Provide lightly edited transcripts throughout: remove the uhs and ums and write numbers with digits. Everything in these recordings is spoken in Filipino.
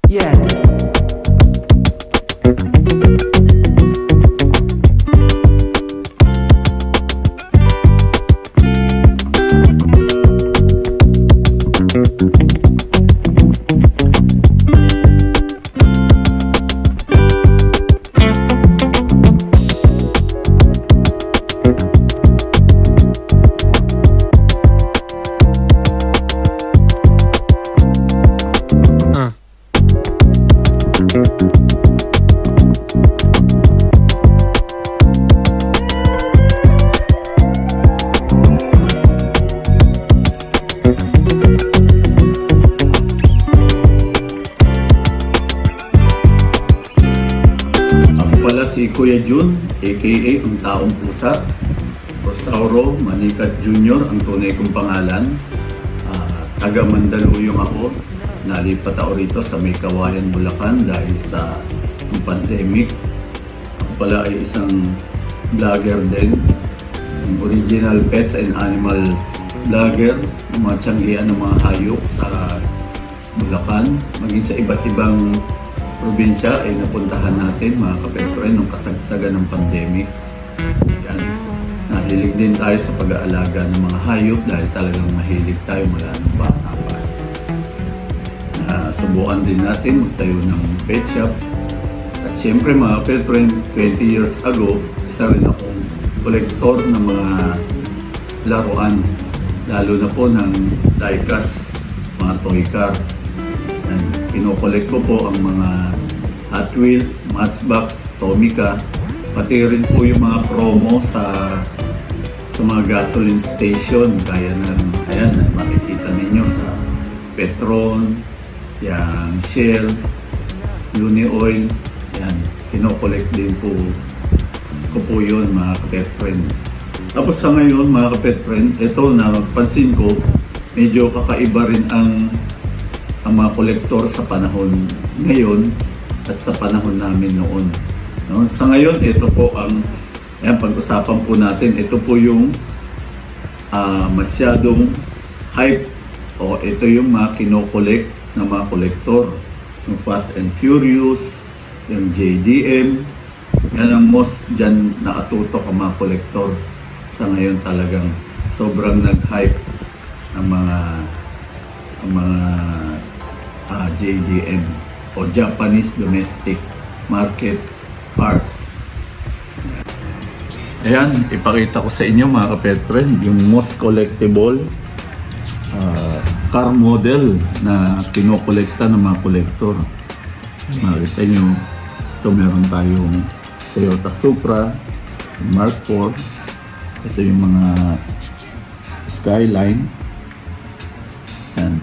Yeah. Si Kuya Jun, aka ang Taong Pusa, Rosauro Manikat Jr. ang tunay kong pangalan. Taga Mandaluyong ako. Nalipat ako rito sa May Kawayan, Bulacan dahil sa pandemic. Ako pala ay isang vlogger din. Ang original pets and animal vlogger. Mga tiyanggian ng mga hayop sa Bulacan. Maging sa iba't ibang probinsya ay napuntahan natin mga kapetren nung kasagsagan ng pandemic. Yan. Nahilig din tayo sa pag-aalaga ng mga hayop dahil talagang mahilig tayo mula ng bata pa. Subukan din natin magtayo ng pet shop. At siyempre mga kapetren, 20 years ago, isa rin akong kolektor ng mga laruan. Lalo na po ng diecast, mga toy car. Kinokolekt ko po ang mga Hot Wheels, Matchbox, Tomica, pati rin po yung mga promo sa mga gasoline station gaya ng, ayan, makikita ninyo sa Petron, yung Shell, Unioil, yan, kinokolekt din po ko po yun mga kapet friend. Tapos sa ngayon mga kapet friend, ito na pansin ko, medyo kakaiba rin ang mga kolektor sa panahon ngayon at sa panahon namin noon. No? Sa ngayon, ito po ang pag-usapan po natin. Ito po yung masyadong hype o ito yung mga kinokolekt ng mga kolektor. Yung Fast and Furious, yung JDM, yan ang most dyan nakatutok ang mga kolektor. Sa ngayon talagang sobrang nag-hype ang mga JDM o Japanese Domestic Market Parts. Ayan, ipakita ko sa inyo mga kapet friend yung most collectible car model na kinokolekta ng mga kolektor. Makita nyo, ito meron tayong Toyota Supra, Mark IV, ito yung mga Skyline. Ayan.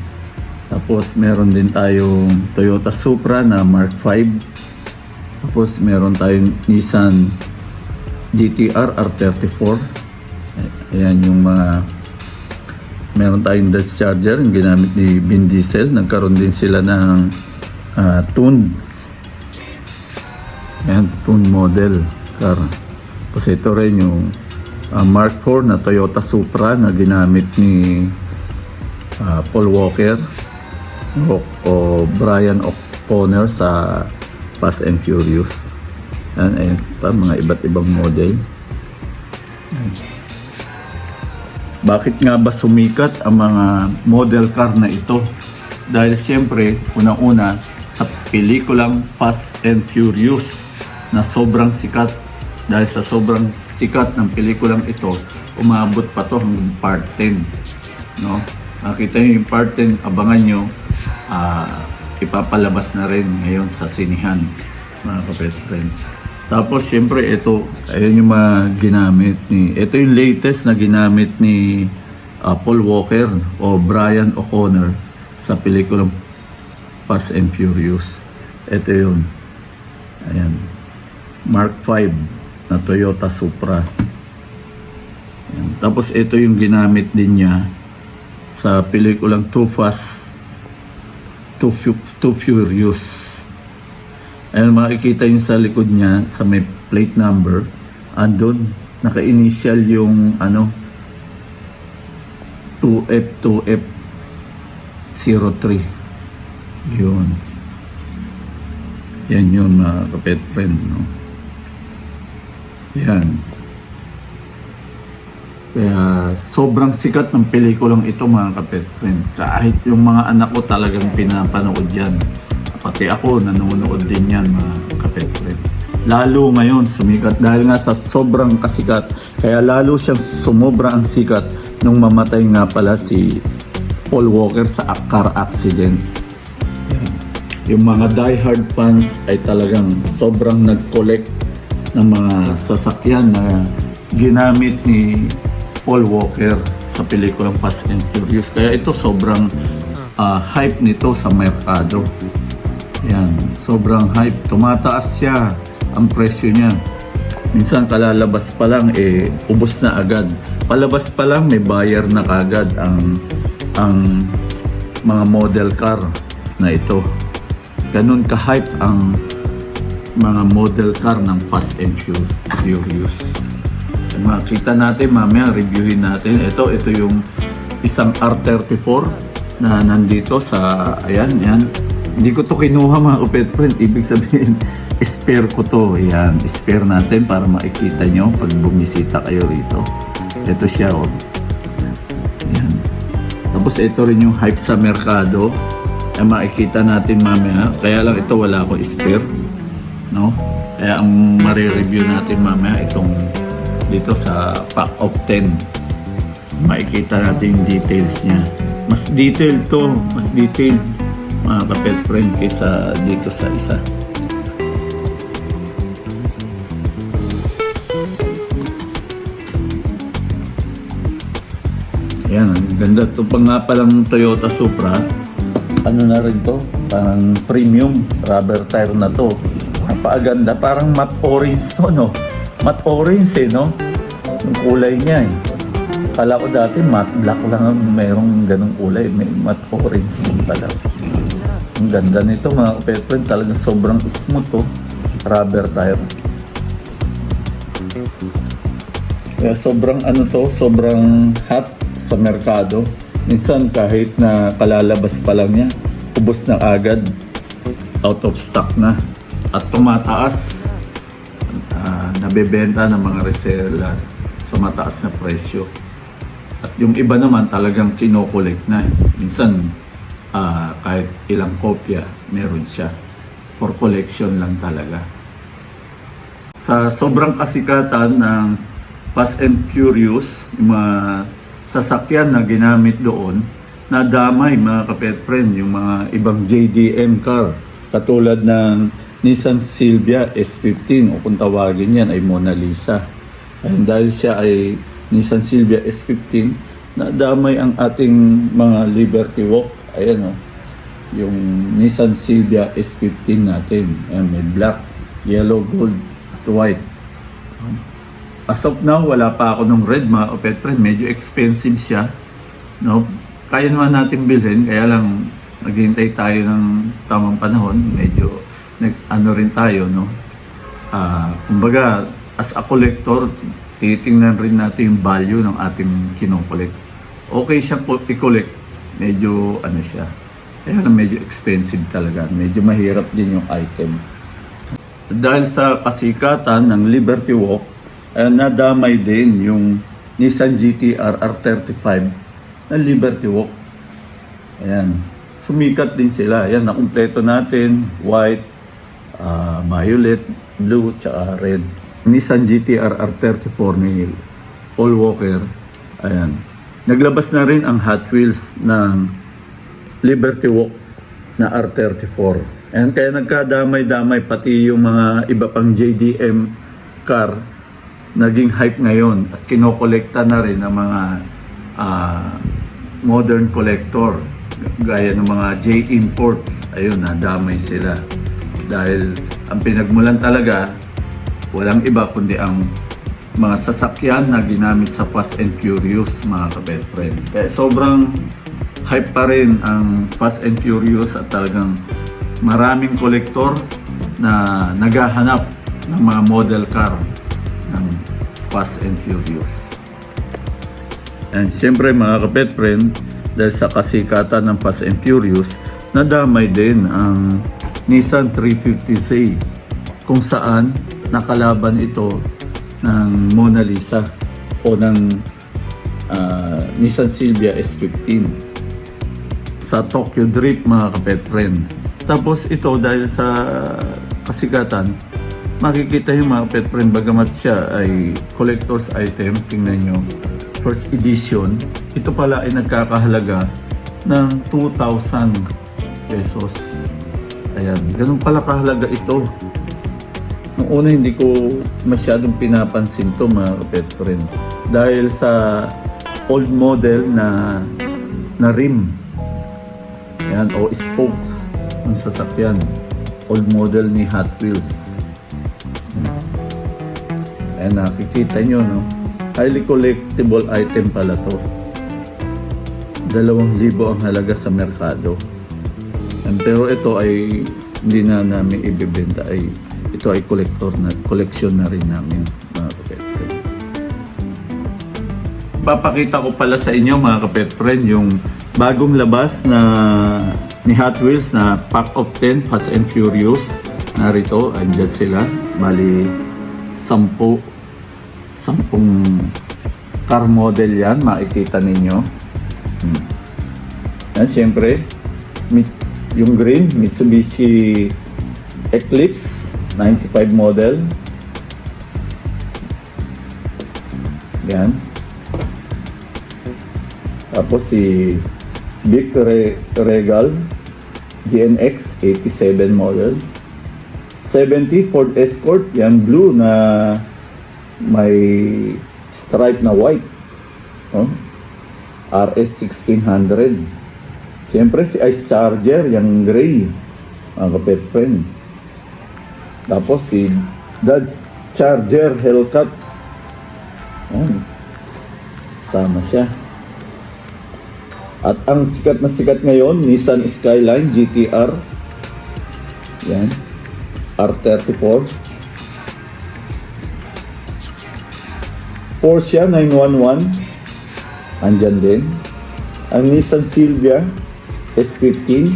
Tapos meron din tayong Toyota Supra na Mark V. Tapos meron tayong Nissan GT-R R34. Ayan yung mga meron tayong Dodge Charger yung ginamit ni Vin Diesel. Nagkaroon din sila ng tune. Ayan, tune model car. Tapos ito rin yung Mark IV na Toyota Supra na ginamit ni Paul Walker o Brian O'Connor sa Fast and Furious. Ayan pa, mga iba't ibang model. Ayan. Bakit nga ba sumikat ang mga model car na ito? Dahil siyempre, unang-una, sa pelikulang Fast and Furious na sobrang sikat. Dahil sa sobrang sikat ng pelikulang ito, umabot pa to hanggang part 10. No? Nakita nyo yung part 10, abangan nyo, ipapalabas na rin ngayon sa sinihan, mga kapet friend. Tapos syempre ito, ayan yung mga ginamit ito yung latest na ginamit ni Paul Walker o Brian O'Connor sa pelikulang Fast and Furious. Ito yun, ayan, Mark V na Toyota Supra. Ayan. Tapos ito yung ginamit din niya sa pelikulang Too Fast, Too Furious. Ayan, makikita yung sa likod niya sa may plate number, andun naka-initial yung 2F03 yun. Yan yun mga kapet friend, no? Yan. Kaya sobrang sikat ng pelikulang ito mga kapet friend. Kahit yung mga anak ko talagang pinapanood yan. Pati ako nanonood din yan mga kapet friend. Lalo ngayon sumikat dahil nga sa sobrang kasikat. Kaya lalo siyang sumobra ang sikat nung mamatay nga pala si Paul Walker sa car accident. Yan. Yung mga diehard fans ay talagang sobrang nag-collect ng mga sasakyan na ginamit ni Paul Walker sa pelikulang Fast and Furious. Kaya ito sobrang hype nito sa merkado. Yan, sobrang hype. Tumataas siya ang presyo niya. Minsan kalalabas pa lang ubos na agad. Palabas pa lang may buyer na kagad ang mga model car na ito. Ganun ka-hype ang mga model car ng Fast and Furious. Makita natin mamaya, reviewin natin. Ito yung isang R34 na nandito sa, ayan. Hindi ko to kinuha mga kapet friend. Ibig sabihin, spare ko to. Ayan, spare natin para makikita nyo pag bumisita kayo rito. Ito siya, oh. Ayan. Tapos ito rin yung hype sa merkado. Ayan, makikita natin mamaya. Kaya lang ito wala ko spare. No? Kaya ang marireview natin mamaya itong dito sa pack of 10. Makikita natin yung details niya. Mas detailed to, mas detailed mga kapet friend kaysa dito sa isa. Ayan, ang ganda. Ito pa nga palang Toyota Supra. Ano na rin to? Parang premium rubber tire na to. Napakaganda. Parang matte orange to, no? Matte orange no? Yung kulay niya Kala ko dati matte black lang ang mayroong ganong kulay. May matte orange din pala. Ang ganda nito mga kapet friend. Talagang sobrang smooth to. Rubber tire. Kaya sobrang sobrang hot sa merkado. Minsan kahit na kalalabas pa lang niya, ubos na agad. Out of stock na. At tumataas. Nabebenta ng mga reseller sa mataas na presyo. At yung iba naman talagang kinokolekt na. Minsan kahit ilang kopya meron siya. For collection lang talaga. Sa sobrang kasikatan ng Fast and Furious, yung mga sasakyan na ginamit doon, nadamay mga kapet friend yung mga ibang JDM car. Katulad ng Nissan Silvia S15 o kung tawagin yan ay Mona Lisa. Ayun, dahil siya ay Nissan Silvia S15, nadamay ang ating mga Liberty Walk. Ayan yung Nissan Silvia S15 natin. Ayan, may black, yellow, gold, at white. As of now, wala pa ako ng red mga kapet friend. Medyo expensive siya. No? Kaya naman natin bilhin, kaya lang naghihintay tayo ng tamang panahon. Medyo rin tayo, no? Kumbaga, as a collector, titingnan rin natin yung value ng ating kinokollect. Okay siya po i-collect. Medyo, siya. Kaya lang medyo expensive talaga. Medyo mahirap din yung item. Dahil sa kasikatan ng Liberty Walk, nadamay din yung Nissan GT-R R35 na Liberty Walk. Ayan. Sumikat din sila. Ayan, nakumpleto natin. White, violet, blue, tsaka red. Nissan GT-R R34 ni Paul Walker. Ayan. Naglabas na rin ang Hot Wheels ng Liberty Walk na R34. Ayan, kaya nagkadamay-damay pati yung mga iba pang JDM car naging hype ngayon at kinokolekta na rin ng mga modern collector gaya ng mga J Imports. Ayun, nadamay sila dahil ang pinagmulan talaga walang iba kundi ang mga sasakyan na ginamit sa Fast and Furious mga kabet friend. Kaya sobrang hype pa rin ang Fast and Furious at talagang maraming kolektor na naghahanap ng mga model car ng Fast and Furious. And siyempre mga kapet friend, dahil sa kasikatan ng Fast and Furious, nadamay din ang Nissan 350Z kung saan nakalaban ito ng Mona Lisa o ng Nissan Silvia S15 sa Tokyo Drift, mga kapet friend. Tapos ito dahil sa kasigatan, makikita yung mga pet friend, bagamat siya ay collector's item, tingnan nyo, first edition, ito pala ay nagkakahalaga ng 2,000 pesos. Ayan, ganun pala kahalaga ito. Noong una hindi ko masyadong pinapansin to, mga pet friend, dahil sa old model na rim. Ayan, o spokes ng sasakyan. Old model ni Hot Wheels. Ayan, nakikita nyo, no? Highly collectible item pala to. 2,000 ang halaga sa merkado. Pero ito ay hindi na namin ibebenta, ay ito ay collection na rin namin, mga kapet friend. Papakita ko pala sa inyo, mga kapet friend, yung bagong labas na ni Hot Wheels na Pack of 10 Fast and Furious. Narito, andyan sila. Bali, 10 car model yan, makikita ninyo. Yan, siyempre, yung green, Mitsubishi Eclipse 95 model. Yan. Tapos si Big Regal GNX 87 model. 70 Ford Escort, yan blue na may stripe na white. Oh? RS 1600. Siyempre si Ice Charger, yung gray, mga kapet friend. Tapos si Dodge Charger Hellcat. Oh, sama siya. At ang sikat na sikat ngayon, Nissan Skyline GTR. Yan. R34. Porsche 911. Andyan din. Ang Nissan Silvia S15.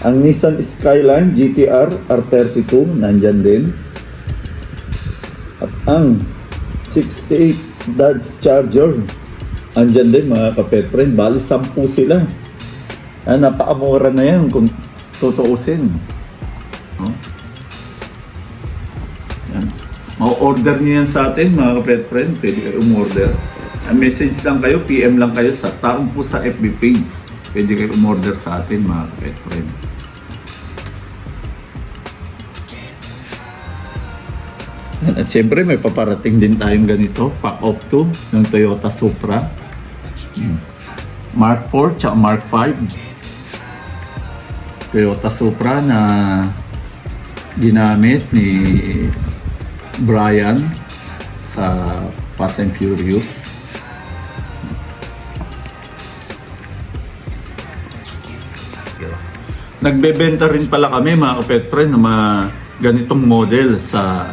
Ang Nissan Skyline GTR R32. Nandyan din. At ang 68 Dodge Charger andyan din, mga kapet friend. Bali 10 sila. Napakamura na yan kung tutuusin. Oh. Yan. Ma-order niyo yan sa atin, mga kapet friend. Pwede kayo umorder. Message lang kayo, PM lang kayo sa Taong Pusa FB page. Pwede kayo umorder sa atin, mga kapet friend. At siyempre may paparating din tayong ganito, Pack of 2 ng Toyota Supra. Mark 4 tsaka Mark 5. Toyota Supra na ginamit ni Brian sa Fast and Furious. Nagbebenta rin pala kami, mga kapet friend, ng mga ganitong model sa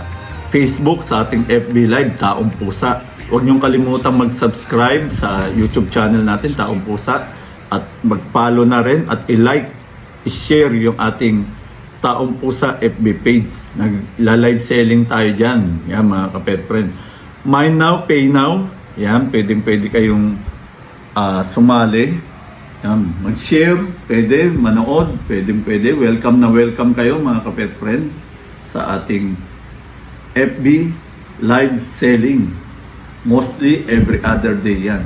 Facebook, sa ating FB Live, Taong Pusa. Huwag niyong kalimutang mag-subscribe sa YouTube channel natin, Taong Pusa. At mag-follow na rin at i-like, i-share yung ating Taong Pusa FB page. Nagla-live selling tayo dyan. Yan, mga kapet friend. Mine now, pay now. Yan, pwede kayong sumali. Yan, mag-share, pwede, manood, pwede. Welcome na welcome kayo, mga kapet friend, sa ating FB live selling. Mostly every other day yan.